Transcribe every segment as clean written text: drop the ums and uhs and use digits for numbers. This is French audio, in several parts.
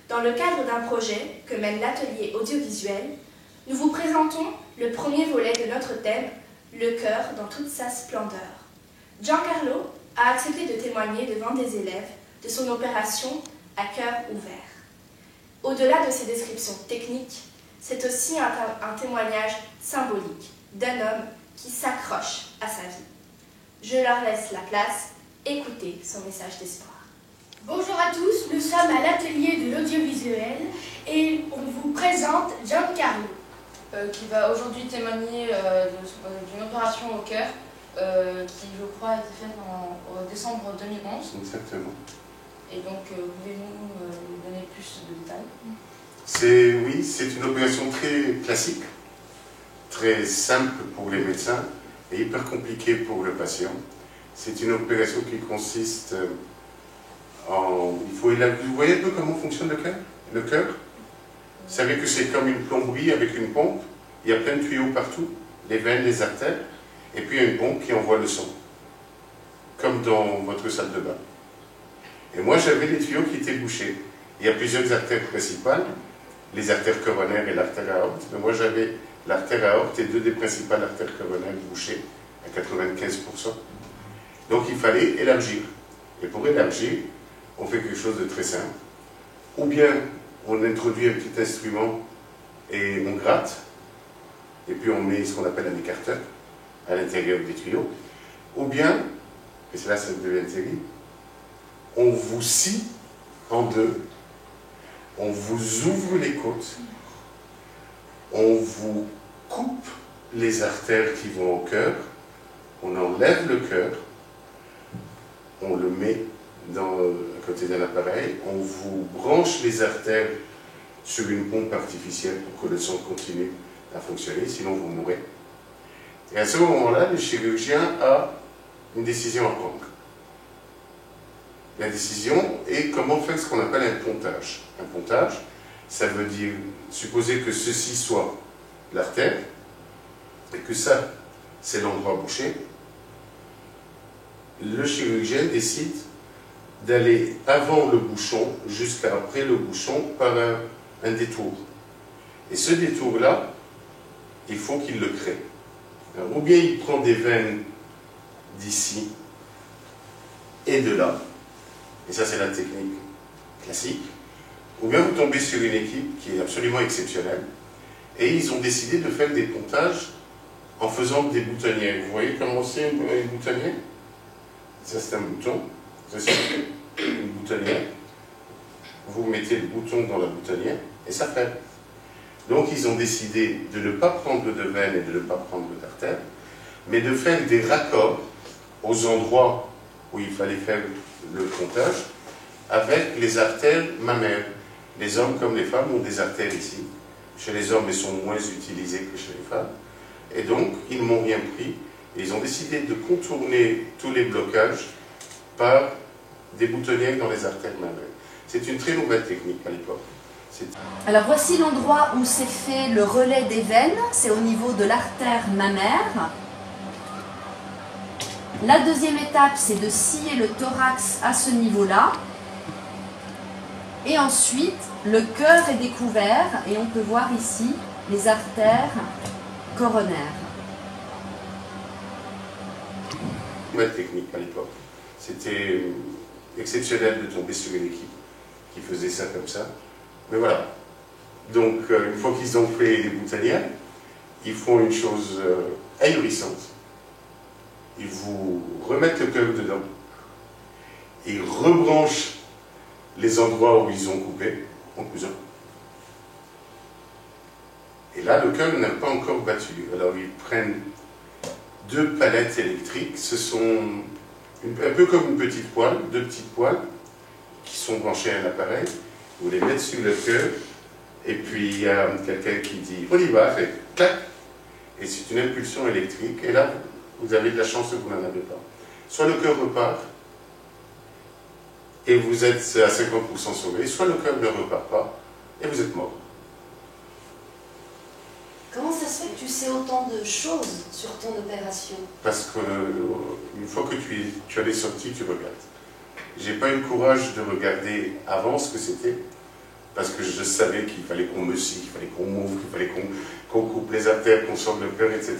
Dans le cadre d'un projet que mène l'atelier audiovisuel, nous vous présentons le premier volet de notre thème, le chœur dans toute sa splendeur. Giancarlo a accepté de témoigner devant des élèves de son opération à cœur ouvert. Au-delà de ces descriptions techniques, c'est aussi un témoignage symbolique d'un homme qui s'accroche à sa vie. Je leur laisse la place, écoutez son message d'espoir. Bonjour à tous, nous sommes à l'atelier de l'audiovisuel et on vous présente Giancarlo. Qui va aujourd'hui témoigner d'une opération au cœur qui, je crois, a été faite en décembre 2011. Exactement. Et donc, pouvez-vous nous donner plus de détails? Oui, c'est une opération très classique, très simple pour les médecins et hyper compliquée pour le patient. C'est une opération qui consiste en... Vous voyez un peu comment fonctionne le cœur? Le cœur, vous savez que c'est comme une plomberie avec une pompe. Il y a plein de tuyaux partout, les veines, les artères, et puis il y a une pompe qui envoie le sang, comme dans votre salle de bain. Et moi, j'avais les tuyaux qui étaient bouchés. Il y a plusieurs artères principales, les artères coronaires et l'artère aorte, mais moi j'avais l'artère aorte et deux des principales artères coronaires bouchées, à 95%. Donc il fallait élargir. Et pour élargir, on fait quelque chose de très simple. Ou bien on introduit un petit instrument et on gratte, et puis on met ce qu'on appelle un écarteur à l'intérieur des tuyaux. Ou bien, et c'est là que ça devient terrible, on vous scie en deux, on vous ouvre les côtes, on vous coupe les artères qui vont au cœur, on enlève le cœur, on le met à côté d'un appareil, on vous branche les artères sur une pompe artificielle pour que le sang continue à fonctionner, sinon vous mourrez. Et à ce moment-là, le chirurgien a une décision à prendre. La décision est comment faire ce qu'on appelle un pontage. Un pontage, ça veut dire, supposer que ceci soit l'artère, et que ça, c'est l'endroit bouché. Le chirurgien décide d'aller avant le bouchon jusqu'à après le bouchon par un détour. Et ce détour-là, il faut qu'il le crée. Alors, ou bien il prend des veines d'ici et de là, et ça c'est la technique classique, ou bien vous tombez sur une équipe qui est absolument exceptionnelle, et ils ont décidé de faire des pontages en faisant des boutonnières. Vous voyez comment c'est une boutonnière? Ça c'est un bouton, ça c'est une boutonnière. Vous mettez le bouton dans la boutonnière, et ça fait. Donc ils ont décidé de ne pas prendre de veine et de ne pas prendre d'artère, mais de faire des raccords aux endroits où il fallait faire le pontage avec les artères mammaires. Les hommes comme les femmes ont des artères ici. Chez les hommes, elles sont moins utilisées que chez les femmes. Et donc, ils ne m'ont rien pris. Et ils ont décidé de contourner tous les blocages par des boutonnières dans les artères mammaires. C'est une très nouvelle technique à l'époque. Alors voici l'endroit où s'est fait le relais des veines, c'est au niveau de l'artère mammaire. La deuxième étape, c'est de scier le thorax à ce niveau-là. Et ensuite, le cœur est découvert et on peut voir ici les artères coronaires. Nouvelle technique à l'époque. C'était exceptionnel de tomber sur une équipe qui faisait ça comme ça. Mais voilà. Donc, une fois qu'ils ont fait les boutonnières, ils font une chose ahurissante. Ils vous remettent le cœur dedans. Ils rebranchent les endroits où ils ont coupé en cousin. Et là, le cœur n'a pas encore battu. Alors, ils prennent deux palettes électriques. Ce sont un peu comme une petite poêle, deux petites poêles qui sont branchées à un appareil. Vous les mettez sur le cœur, et puis il y a quelqu'un qui dit « on y va », fait clac, et c'est une impulsion électrique, et là, vous avez de la chance que vous n'en avez pas. Soit le cœur repart, et vous êtes à 50% sauvé, soit le cœur ne repart pas, et vous êtes mort. Comment ça se fait que tu sais autant de choses sur ton opération? Parce qu'une fois que tu as les sorties, tu regardes. J'ai pas eu le courage de regarder avant ce que c'était, parce que je savais qu'il fallait qu'on me scie, qu'il fallait qu'on m'ouvre, qu'il fallait qu'on coupe les artères, qu'on sorte le cœur, etc.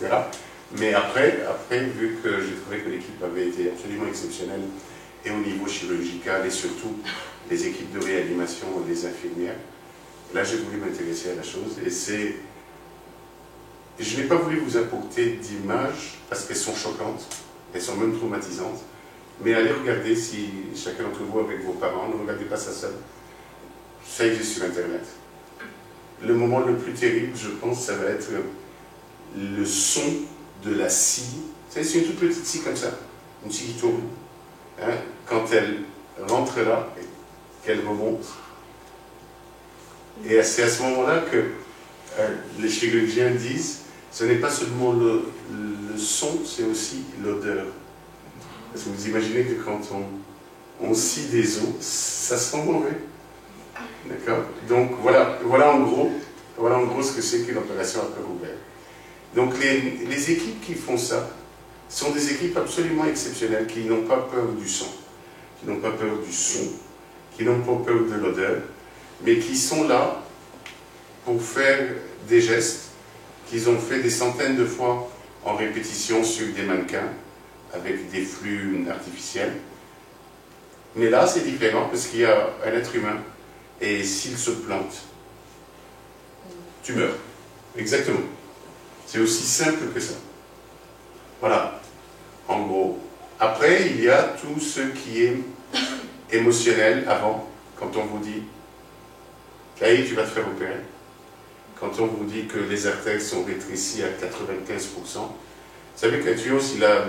Mais après, vu que j'ai trouvé que l'équipe avait été absolument exceptionnelle, et au niveau chirurgical, et surtout les équipes de réanimation, les infirmières, là j'ai voulu m'intéresser à la chose, et c'est... Je n'ai pas voulu vous apporter d'images, parce qu'elles sont choquantes, elles sont même traumatisantes, mais allez regarder, si chacun d'entre vous avec vos parents, ne regardez pas ça seul, ça existe sur Internet. Le moment le plus terrible, je pense, ça va être le son de la scie. C'est une toute petite scie comme ça, une scie qui tourne. Hein, quand elle rentre là, et qu'elle remonte. Et c'est à ce moment-là que les chirurgiens disent, ce n'est pas seulement le son, c'est aussi l'odeur. Parce que vous imaginez que quand on scie des os, ça sent mauvais. D'accord? Donc voilà en gros ce que c'est qu'une opération à cœur ouvert. Donc les équipes qui font ça sont des équipes absolument exceptionnelles, qui n'ont pas peur du son, qui n'ont pas peur du son, qui n'ont pas peur de l'odeur, mais qui sont là pour faire des gestes qu'ils ont fait des centaines de fois en répétition sur des mannequins, avec des flux artificiels. Mais là, c'est différent, parce qu'il y a un être humain, et s'il se plante, tu meurs. Exactement. C'est aussi simple que ça. Voilà, en gros. Après, il y a tout ce qui est émotionnel avant, quand on vous dit « Hey, tu vas te faire opérer ». Quand on vous dit que les artères sont rétrécies à 95%. Vous savez qu'un tuyau, s'il a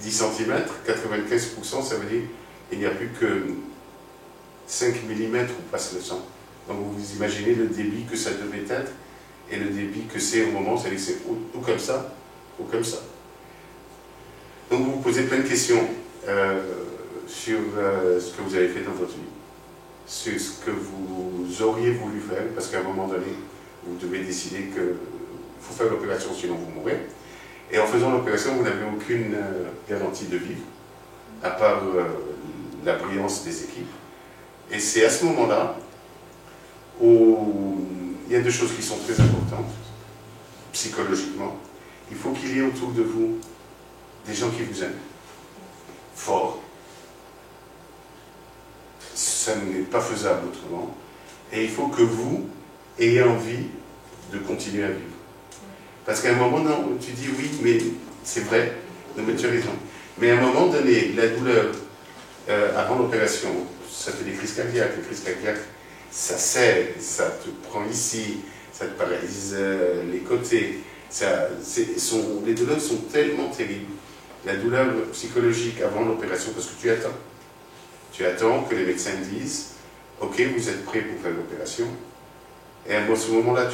10 cm, 95%, ça veut dire qu'il n'y a plus que 5 mm où passe le sang. Donc vous imaginez le débit que ça devait être et le débit que c'est au moment, c'est-à-dire que c'est ou comme ça, ou comme ça. Donc vous vous posez plein de questions sur ce que vous avez fait dans votre vie, sur ce que vous auriez voulu faire, parce qu'à un moment donné, vous devez décider qu'il faut faire l'opération, sinon vous mourrez. Et en faisant l'opération, vous n'avez aucune garantie de vivre, à part la brillance des équipes. Et c'est à ce moment-là où il y a deux choses qui sont très importantes, psychologiquement. Il faut qu'il y ait autour de vous des gens qui vous aiment, fort. Ça n'est pas faisable autrement. Et il faut que vous ayez envie de continuer à vivre. Parce qu'à un moment, non, tu dis oui, mais c'est vrai, non, mais tu as raison. Mais à un moment donné, la douleur, avant l'opération, ça fait des crises cardiaques. Les crises cardiaques, ça serre, ça te prend ici, ça te paralyse les côtés. Les douleurs sont tellement terribles. La douleur psychologique avant l'opération, parce que tu attends. Tu attends que les médecins disent « Ok, vous êtes prêts pour faire l'opération ». Et à ce moment-là,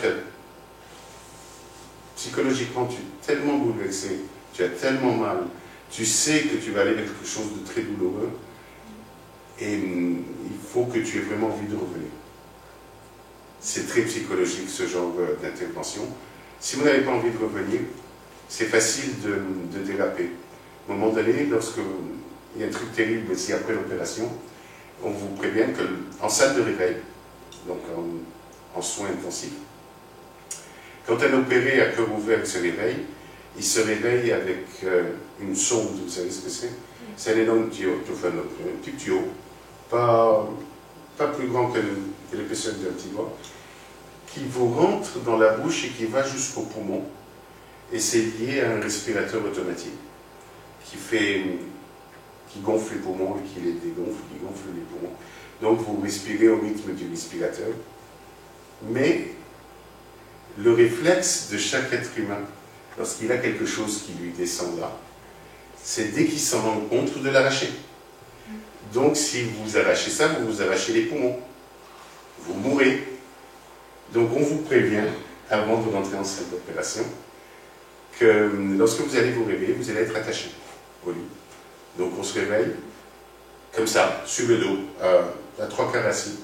psychologiquement, tu es tellement bouleversé, tu as tellement mal, tu sais que tu vas aller vers quelque chose de très douloureux, et il faut que tu aies vraiment envie de revenir. C'est très psychologique, ce genre d'intervention. Si vous n'avez pas envie de revenir, c'est facile de déraper. À un moment donné, il y a un truc terrible aussi après l'opération, on vous prévient qu'en salle de réveil, donc en soins intensifs, quand un opéré à cœur ouvert se réveille, il se réveille avec une sonde, vous savez ce que c'est? C'est un énorme tuyau, un petit tuyau, pas plus grand que l'épaisseur d'un petit doigt, qui vous rentre dans la bouche et qui va jusqu'au poumon, et c'est lié à un respirateur automatique qui gonfle les poumons et qui les dégonfle, qui gonfle les poumons. Donc vous respirez au rythme du respirateur. Mais le réflexe de chaque être humain, lorsqu'il a quelque chose qui lui descend là, c'est dès qu'il s'en rend compte de l'arracher. Donc si vous arrachez ça, vous vous arrachez les poumons. Vous mourrez. Donc on vous prévient, avant de rentrer en salle d'opération, que lorsque vous allez vous réveiller, vous allez être attaché au lit. Donc on se réveille, comme ça, sur le dos, à 3/4 assis,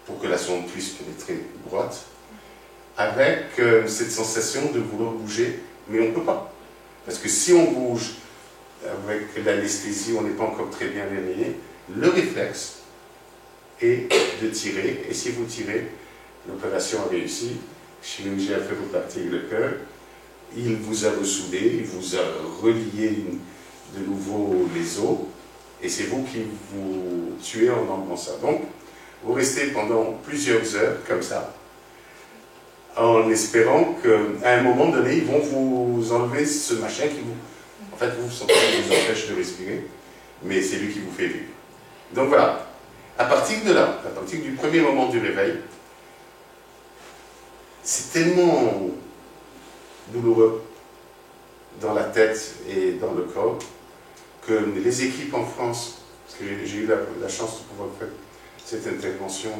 pour que la sonde puisse pénétrer droite, avec cette sensation de vouloir bouger, mais on ne peut pas. Parce que si on bouge, avec l'anesthésie, on n'est pas encore très bien réveillé, le réflexe, et de tirer. Et si vous tirez, l'opération a réussi, le chirurgien a fait repartir le cœur, il vous a ressoudé, il vous a relié de nouveau les os, et c'est vous qui vous tuez en enlevant ça. Donc, vous restez pendant plusieurs heures comme ça, en espérant qu'à un moment donné, ils vont vous enlever ce machin qui vous... En fait, vous sentez qu'il vous empêche de respirer, mais c'est lui qui vous fait vivre. Donc voilà, à partir de là, à partir du premier moment du réveil, c'est tellement douloureux dans la tête et dans le corps que les équipes en France, parce que j'ai eu la chance de pouvoir faire cette intervention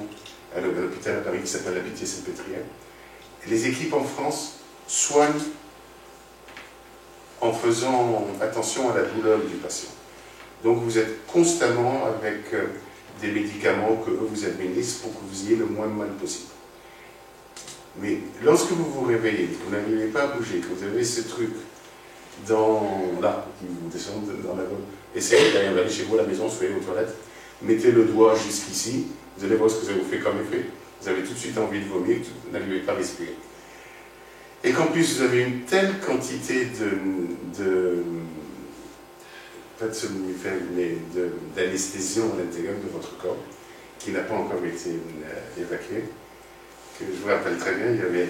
à l'hôpital à Paris qui s'appelle la Pitié-Salpêtrière, les équipes en France soignent en faisant attention à la douleur du patient. Donc vous êtes constamment avec des médicaments que eux vous administrent pour que vous ayez le moins de mal possible. Mais lorsque vous vous réveillez, vous n'arrivez pas à bouger, que vous avez ce truc là, qui vous descend dans la gueule, essayez d'aller chez vous à la maison, soyez aux toilettes, mettez le doigt jusqu'ici, vous allez voir ce que ça vous fait comme effet. Vous avez tout de suite envie de vomir, vous n'arrivez pas à respirer. Et qu'en plus vous avez une telle quantité pas de somnifères, mais d'anesthésion à l'intérieur de votre corps, qui n'a pas encore été évacué, que je vous rappelle très bien, il y avait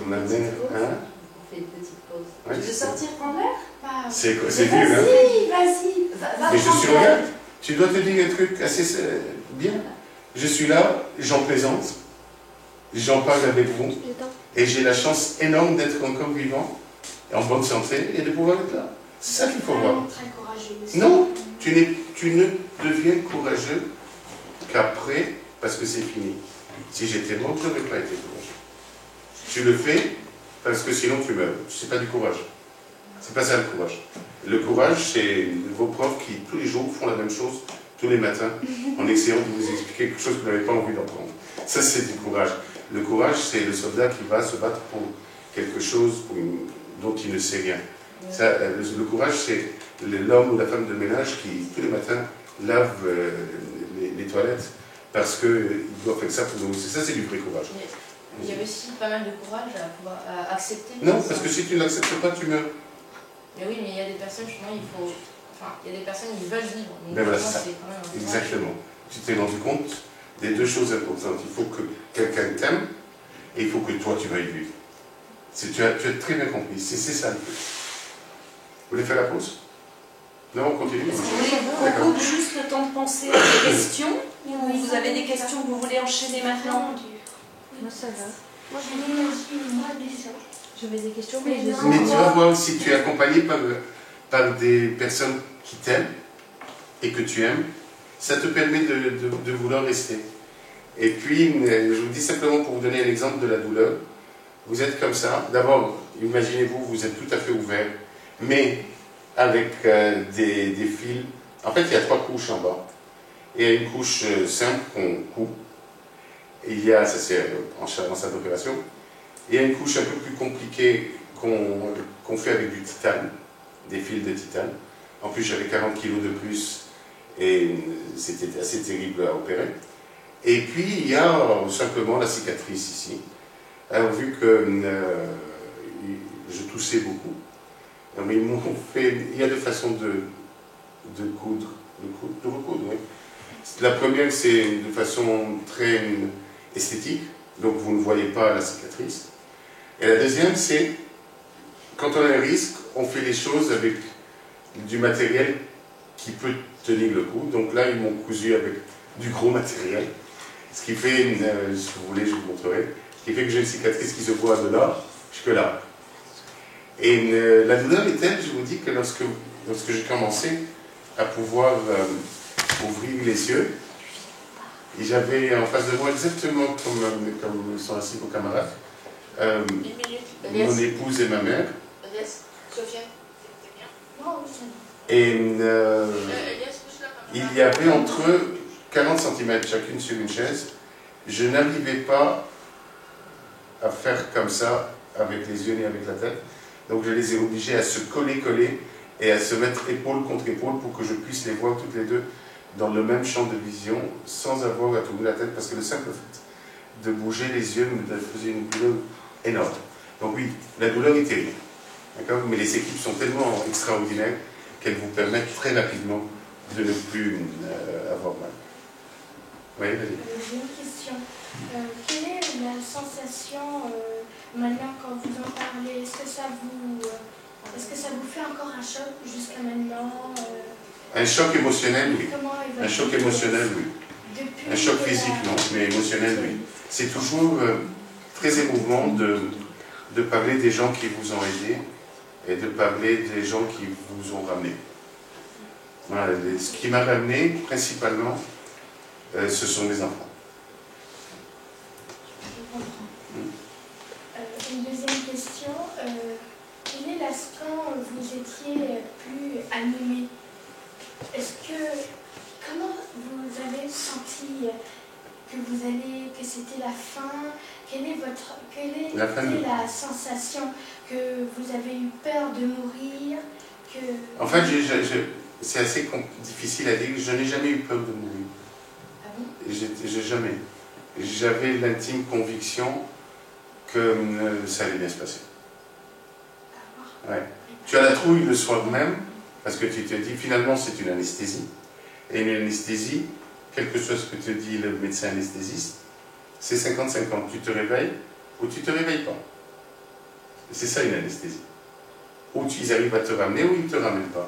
ma mère... Hein? On fait une petite pause. Ouais, tu veux c'est sortir prendre l'air? C'est quoi? C'est vieux, hein? Vas-y, va Mais je prendre suis l'air. là, tu dois te dire un truc assez bien. Je suis là, j'en plaisante, j'en parle avec vous, et j'ai la chance énorme d'être encore vivant, en bonne santé, et de pouvoir être là. C'est ça qu'il faut voir. Très courageux aussi. Non, tu ne deviens courageux qu'après, parce que c'est fini. Si j'étais mort, je n'aurais pas été courageux. Tu le fais parce que sinon tu meurs. C'est pas du courage. C'est pas ça le courage. Le courage, c'est vos profs qui, tous les jours, font la même chose, tous les matins, en essayant de vous expliquer quelque chose que vous n'avez pas envie d'entendre. Ça, c'est du courage. Le courage, c'est le soldat qui va se battre pour quelque chose dont il ne sait rien. Ça, le courage, c'est l'homme ou la femme de ménage qui, tous les matins, lave les toilettes parce qu'il doit faire ça pour nous. Ça, c'est du vrai courage. Il y a aussi pas mal de courage à pouvoir accepter. Non, parce que si tu ne l'acceptes pas, tu meurs. Mais oui, mais il y a des personnes, justement, il y a des personnes qui veulent vivre. Donc, Ben voilà, c'est ça. quand même un courage. Exactement. Tu t'es rendu compte des deux choses importantes. Il faut que quelqu'un t'aime et il faut que toi, tu veuilles vivre. Tu as très bien compris. C'est ça le truc. Vous voulez faire la pause? Non, on continue. Est-ce que vous voulez qu'on coupe juste le temps de penser à des questions? Ou vous avez des questions que vous voulez enchaîner maintenant? Moi ça va. Moi j'ai aussi moi des questions. J'avais des questions, Mais mais je non. Mais tu vas voir, si tu es accompagné par des personnes qui t'aiment et que tu aimes, ça te permet de vouloir rester. Et puis, je vous dis simplement pour vous donner un exemple de la douleur, vous êtes comme ça. D'abord, imaginez-vous, vous êtes tout à fait ouvert, mais avec des fils. En fait, il y a 3 couches en bas. Il y a une couche simple qu'on coupe. Il y a, ça c'est en salle d'opération. Il y a une couche un peu plus compliquée qu'on fait avec du titane, des fils de titane. En plus, j'avais 40 kilos de plus et c'était assez terrible à opérer. Et puis, il y a simplement la cicatrice ici. Alors, vu que je toussais beaucoup, mais ils m'ont fait. Il y a deux façons de recoudre, oui. La première, c'est de façon très esthétique, donc vous ne voyez pas la cicatrice. Et la deuxième, c'est quand on a un risque, on fait les choses avec du matériel qui peut tenir le coup. Donc là, ils m'ont cousu avec du gros matériel, ce qui fait, si vous voulez, je vous montrerai, ce qui fait que j'ai une cicatrice qui se voit de là jusque là. Et la douleur est telle, je vous dis, que lorsque j'ai commencé à pouvoir ouvrir les yeux, et j'avais en face de moi exactement comme sont assis vos camarades, mon épouse et ma mère. Sophia, Et il y avait entre eux 40 cm chacune sur une chaise. Je n'arrivais pas à faire comme ça avec les yeux ni avec la tête. Donc je les ai obligés à se coller et à se mettre épaule contre épaule pour que je puisse les voir toutes les deux dans le même champ de vision sans avoir à tourner la tête, parce que le simple fait de bouger les yeux me faisait une douleur énorme. Donc oui, la douleur est terrible, d'accord, mais les équipes sont tellement extraordinaires qu'elles vous permettent très rapidement de ne plus avoir mal. Oui, J'ai une question. Quelle est la sensation maintenant quand vous en parlez? Est-ce que ça vous fait encore un choc jusqu'à maintenant? Un choc émotionnel, oui. Comment Un choc émotionnel, oui. Depuis Un choc physique, non, mais émotionnel, oui. C'est toujours très émouvant de parler des gens qui vous ont aidé et de parler des gens qui vous ont ramené. Voilà, ce qui m'a ramené, principalement, ce sont mes enfants. Je comprends. Une deuxième question. Quel est l'instant où vous étiez plus animé? Comment vous avez senti que c'était la fin? Quelle était la sensation? Que vous avez eu peur de mourir? En fait, c'est assez difficile à dire. Je n'ai jamais eu peur de mourir. Ah bon? J'ai jamais. J'avais l'intime conviction que ça allait bien se passer. Ouais. Tu as la trouille le soir même, parce que tu te dis, finalement, c'est une anesthésie. Et une anesthésie, quel que soit ce que te dit le médecin anesthésiste, c'est 50-50. Tu te réveilles ou tu ne te réveilles pas. C'est ça une anesthésie. Ou ils arrivent à te ramener ou ils ne te ramènent pas.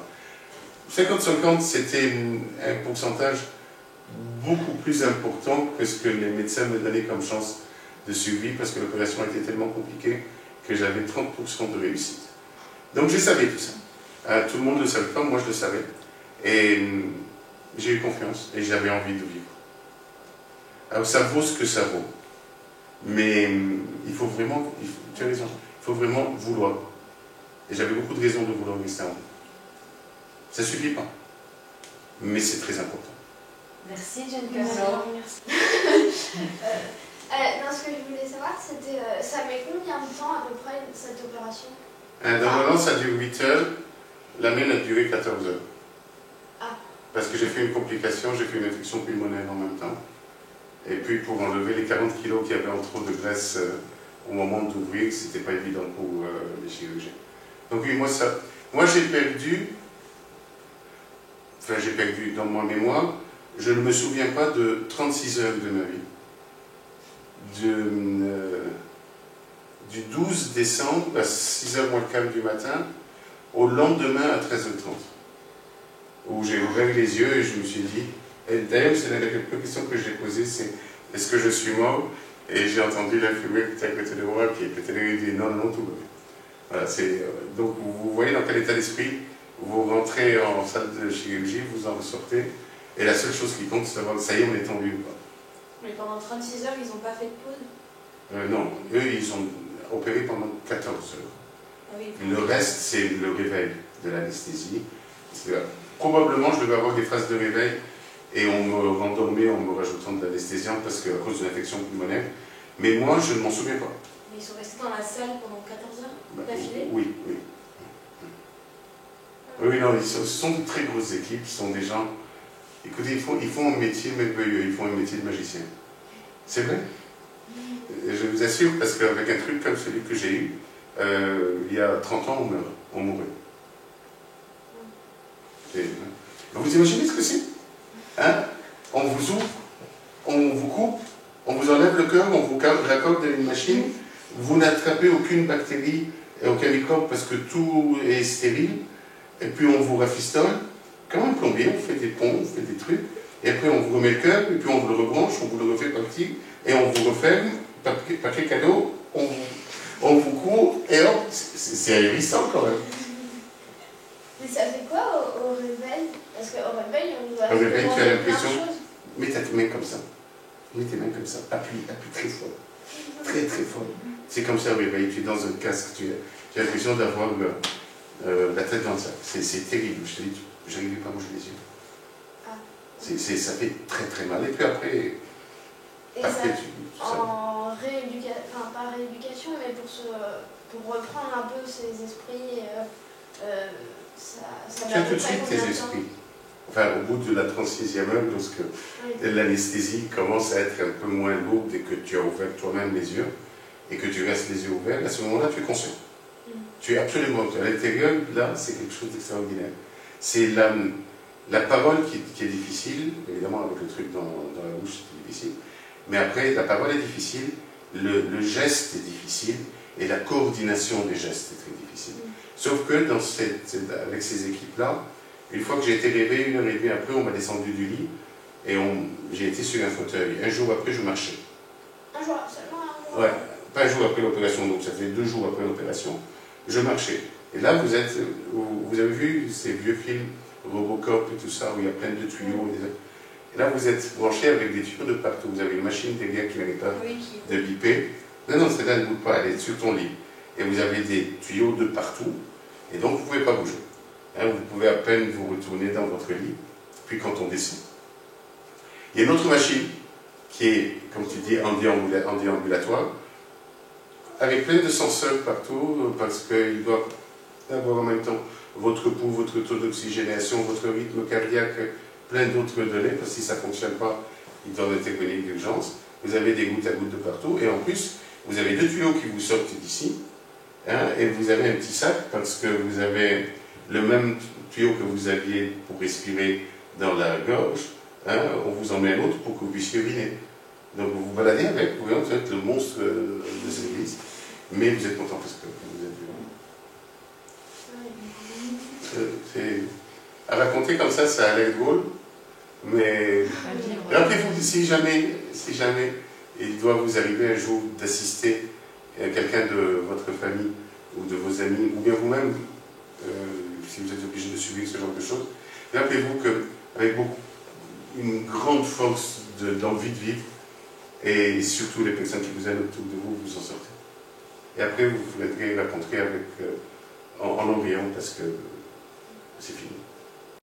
50-50, c'était un pourcentage beaucoup plus important que ce que les médecins me donnaient comme chance de survie, parce que l'opération était tellement compliquée que j'avais 30% de réussite. Donc je savais tout ça. Tout le monde ne le savait pas, moi je le savais. Et j'ai eu confiance et j'avais envie de vivre. Alors ça vaut ce que ça vaut. Mais il faut vraiment, tu as raison, il faut vraiment vouloir. Et j'avais beaucoup de raisons de vouloir rester en vie. Ça ne suffit pas. Mais c'est très important. Merci, Jen Merci. Non, ce que je voulais savoir, c'était ça met combien de temps à peu près cette opération? Normalement, ça dure 8 heures. La mienne a duré 14 heures. Ah. Parce que j'ai fait une complication, j'ai fait une infection pulmonaire en même temps. Et puis pour enlever les 40 kilos qu'il y avait en trop de graisse au moment d'ouvrir, c'était pas évident pour les chirurgiens. Donc oui, moi j'ai perdu dans ma mémoire, je ne me souviens pas de 36 heures de ma vie. Du 12 décembre à 6h moins le quart du matin, au lendemain à 13h30, où j'ai ouvert les yeux et je me suis dit, et d'ailleurs c'est la première question que j'ai posée, c'est est-ce que je suis mort? Et j'ai entendu l'infirmière qui était à côté de moi, qui peut-être dit non, non, tout va bien. Voilà, donc vous voyez dans quel état d'esprit vous rentrez en salle de chirurgie, vous en ressortez, et la seule chose qui compte, c'est savoir, ça y est, on est en vie ou pas. Mais pendant 36 heures, ils n'ont pas fait de pause? Non, eux, ils ont opéré pendant 14 heures. Ah oui. Le reste, c'est le réveil de l'anesthésie. Probablement, je devais avoir des phases de réveil et on me rendormait en me rajoutant de l'anesthésiant parce qu'à cause de l'infection pulmonaire. Mais moi, je ne m'en souviens pas. Mais ils sont restés dans la salle pendant 14 heures d'affilée? Oui, oui. Oui, non, ce sont de très grosses équipes, ce sont des gens... Écoutez, ils font un métier merveilleux, ils font un métier de magicien. C'est vrai? Je vous assure, parce qu'avec un truc comme celui que j'ai eu, il y a 30 ans, on mourait. Et, vous imaginez ce que c'est? Hein? On vous ouvre, on vous coupe, on vous enlève le cœur, on vous raccorde à une machine, vous n'attrapez aucune bactérie et aucun microbe parce que tout est stérile, et puis on vous rafistole. Comme un plombier, on fait des ponts, on fait des trucs, et après on vous remet le cœur, et puis on vous le rebranche, on vous le refait partir, et on vous referme, papier cadeau, on vous court, et hop, c'est ahurissant quand même. Mais ça fait quoi au réveil? Parce qu'au réveil, on doit... Au réveil, tu as l'impression... plein de choses. Mets tes mains comme ça. Mets tes mains comme ça. Appuie très fort. Très très fort. C'est comme ça au réveil. Tu es dans un casque. Tu as l'impression d'avoir la tête dans ça. C'est terrible. Je te dis, je n'arrivais pas à bouger les yeux. Ah. Ça fait très très mal. Et puis après... Et après ça, ça... en rééducation, enfin pas rééducation, mais pour reprendre un peu ses esprits, ça Tu as tout de près suite tes combien de temps? esprits. enfin au bout de la 36e heure, lorsque l'anesthésie commence à être un peu moins lourde et que tu as ouvert toi-même les yeux, et que tu restes les yeux ouverts, à ce moment-là, tu es conscient. Tu es absolument, à l'intérieur, là, c'est quelque chose d'extraordinaire. C'est la parole qui est difficile, évidemment avec le truc dans la bouche, c'est difficile, mais après, la parole est difficile, le geste est difficile, et la coordination des gestes est très difficile. Sauf que avec ces équipes-là, une fois que j'ai été réveillé, 1h30 après, on m'a descendu du lit, et j'ai été sur un fauteuil. Un jour après, je marchais. Un jour seulement, un jour. Ouais, pas un jour après l'opération, donc ça fait 2 jours après l'opération, je marchais. Et là, vous avez vu ces vieux films, Robocop et tout ça, où il y a plein de tuyaux. Et là, vous êtes branché avec des tuyaux de partout. Vous avez une machine derrière qui n'arrête pas de biper. Non, celle-là ne bouge pas, elle est sur ton lit. Et vous avez des tuyaux de partout, et donc vous ne pouvez pas bouger. Hein, vous pouvez à peine vous retourner dans votre lit, puis quand on descend. Il y a une autre machine, qui est, comme tu dis, en déambulatoire, avec plein de senseurs partout, parce qu'il doit avoir en même temps votre pouls, votre taux d'oxygénation, votre rythme cardiaque, plein d'autres données, parce que si ça ne fonctionne pas, ils doivent intervenir d'urgence. Vous avez des gouttes à gouttes de partout, et en plus, vous avez 2 tuyaux qui vous sortent d'ici, hein, et vous avez un petit sac, parce que vous avez le même tuyau que vous aviez pour respirer dans la gorge, hein, on vous en met un autre pour que vous puissiez uriner. Donc vous vous baladez avec, vous êtes le monstre de cette église, mais vous êtes content parce que vous êtes vivant. À raconter comme ça a l'air drôle, mais rappelez-vous, si jamais il doit vous arriver un jour d'assister quelqu'un de votre famille ou de vos amis, ou bien vous-même, si vous êtes obligé de subir ce genre de choses, rappelez-vous qu'avec une grande force d'envie de vivre, et surtout les personnes qui vous aiment autour de vous, vous en sortez. Et après, vous pourrez raconter en embrayant parce que c'est fini.